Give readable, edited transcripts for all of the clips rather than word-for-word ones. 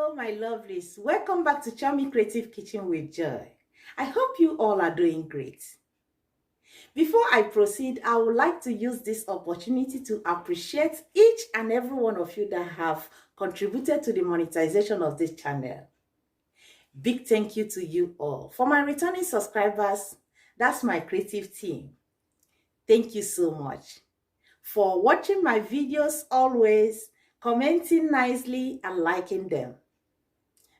Hello my lovelies, welcome back to Chiommy Creative Kitchen with Joy. I hope you all are doing great. Before I proceed, I would like to use this opportunity to appreciate each and every one of you that have contributed to the monetization of this channel. Big thank you to you all. For my returning subscribers, that's my creative team. Thank you so much for watching my videos always, commenting nicely and liking them.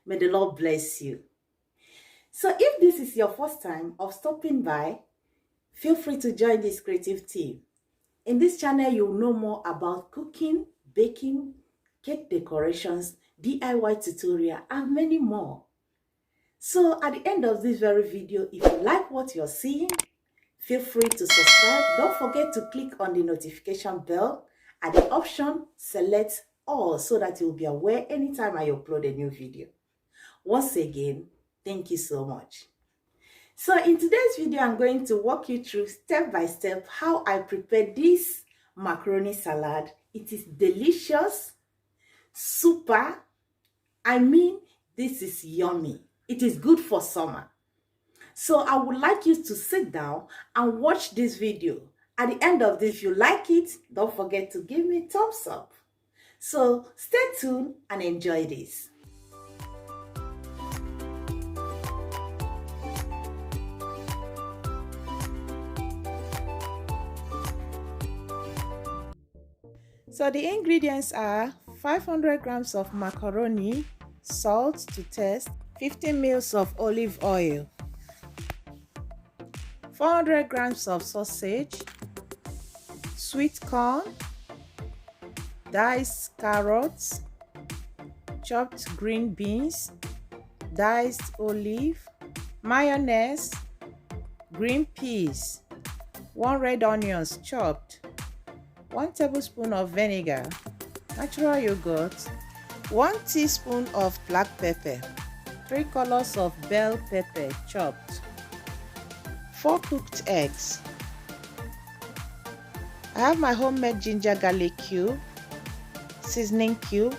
May the Lord bless you. So if this is your first time of stopping by, feel free to join this creative team. In this channel, you'll know more about cooking, baking, cake decorations, DIY tutorial, and many more. So at the end of this very video, if you like what you're seeing, feel free to subscribe. Don't forget to click on the notification bell at the option select all so that you'll be aware anytime I upload a new video. Once again, thank you so much. So in today's video, I'm going to walk you through step by step how I prepare this macaroni salad. It is delicious, super. This is yummy. It is good for summer. So I would like you to sit down and watch this video. At the end of this, if you like it, don't forget to give me a thumbs up. So stay tuned and enjoy this. So the ingredients are 500 grams of macaroni, salt to taste, 15 ml of olive oil, 400 grams of sausage, sweet corn, diced carrots, chopped green beans, diced olive, mayonnaise, green peas, 1 red onions chopped, 1 tablespoon of vinegar, natural yogurt, 1 teaspoon of black pepper, 3 colors of bell pepper chopped, 4 cooked eggs. I have my homemade ginger garlic cube, seasoning cube,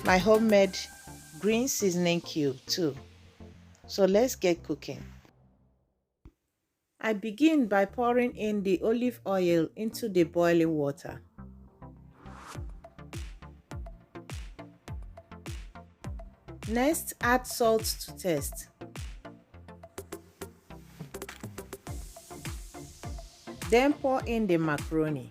my homemade green seasoning cube too. So let's get cooking. I begin by pouring in the olive oil into the boiling water. Next, add salt to taste. Then pour in the macaroni.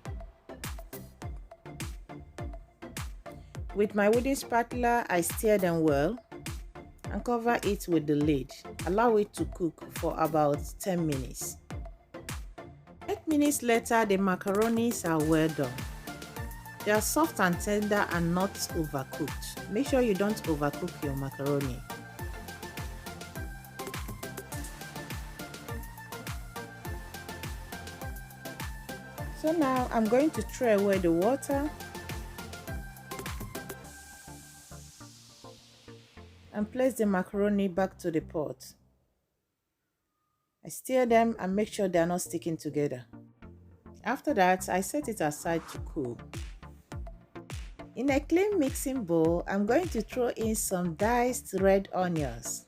With my wooden spatula, I stir them well and cover it with the lid. Allow it to cook for about 10 minutes. 8 minutes later, the macaronis are well done. They are soft and tender and not overcooked. Make sure you don't overcook your macaroni. So now I'm going to throw away the water and place the macaroni back to the pot. I stir them and make sure they are not sticking together. After that, I set it aside to cool. In a clean mixing bowl, I'm going to throw in some diced red onions.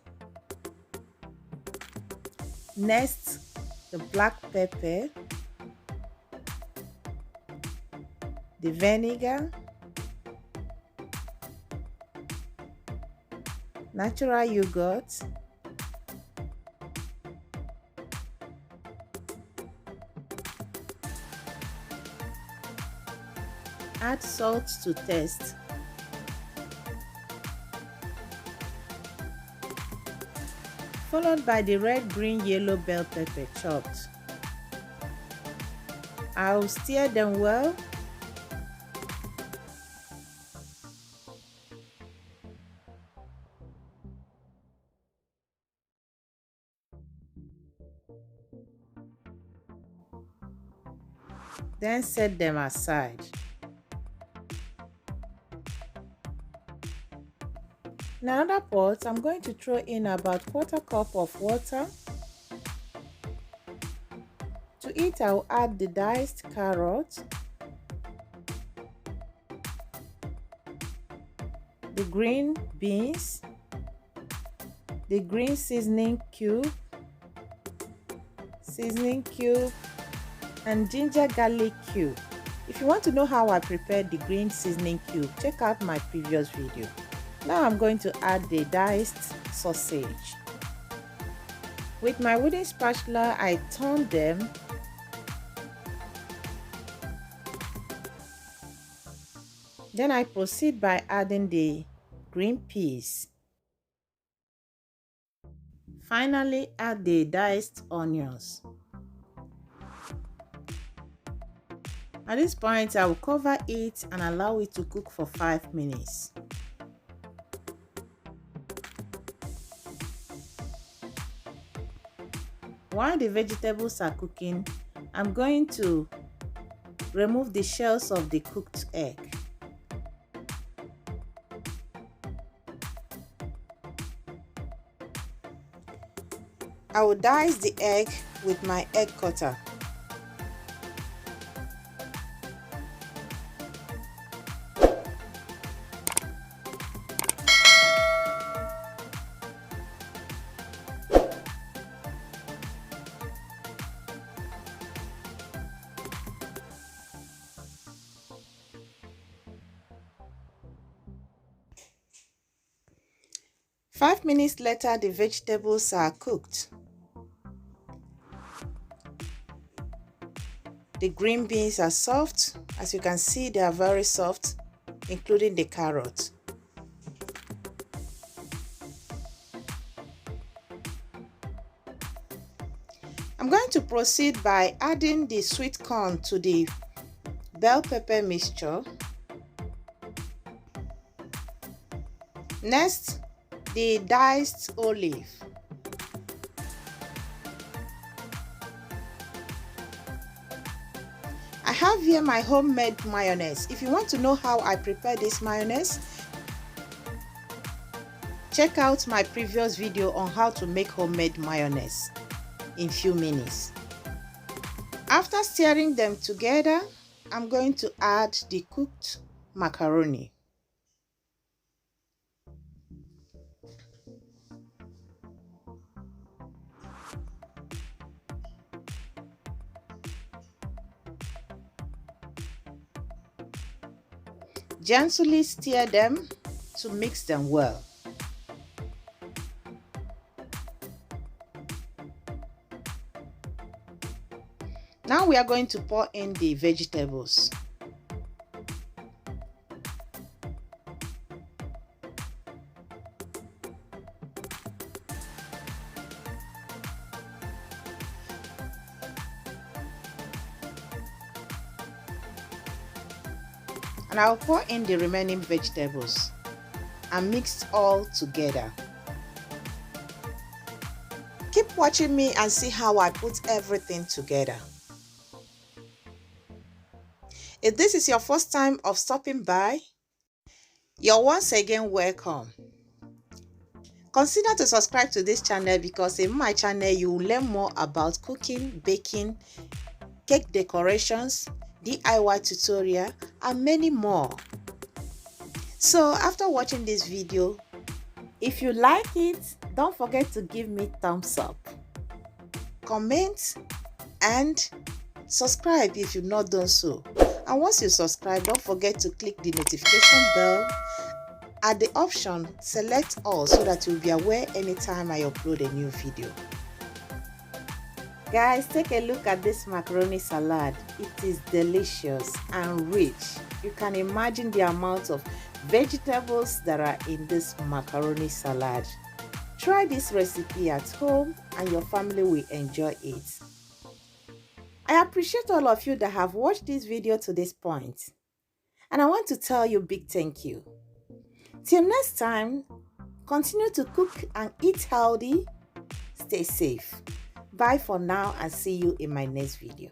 Next, the black pepper, the vinegar, natural yogurt, add salt to taste, followed by the red, green, yellow bell pepper chopped. I'll stir them well. Then set them aside. In another pot, I'm going to throw in about 1/4 cup of water. To it, I'll add the diced carrot, the green beans, the green seasoning cube, and ginger garlic cube. If you want to know how I prepared the green seasoning cube, check out my previous video. Now I'm going to add the diced sausage. With my wooden spatula, I turn them Then I proceed by adding the green peas. Finally, add the diced onions. At this point, I will cover it and allow it to cook for 5 minutes. While the vegetables are cooking, I'm going to remove the shells of the cooked egg. I will dice the egg with my egg cutter. Five minutes later, the vegetables are cooked. The green beans are soft. As you can see, they are very soft, including the carrot. I'm going to proceed by adding the sweet corn to the bell pepper mixture. Next, the diced olive. I have here my homemade mayonnaise. If you want to know how I prepare this mayonnaise, check out my previous video on how to make homemade mayonnaise in few minutes. After stirring them together, I'm going to add the cooked macaroni. Gently stir them to mix them well. Now we are going to pour in the vegetables. And I'll pour in the remaining vegetables and mix all together. Keep watching me and see how I put everything together. If this is your first time of stopping by, you're once again welcome. Consider to subscribe to this channel because in my channel you will learn more about cooking, baking, cake decorations, DIY tutorial, and many more. So after watching this video, if you like it, don't forget to give me thumbs up, comment, and subscribe if you've not done so. And once you subscribe, don't forget to click the notification bell. At the option, select all so that you'll be aware anytime I upload a new video. Guys, take a look at this macaroni salad. It is delicious and rich. You can imagine the amount of vegetables that are in this macaroni salad. Try this recipe at home and your family will enjoy it. I appreciate all of you that have watched this video to this point. And I want to tell you a big thank you. Till next time, continue to cook and eat healthy. Stay safe. Bye for now and see you in my next video.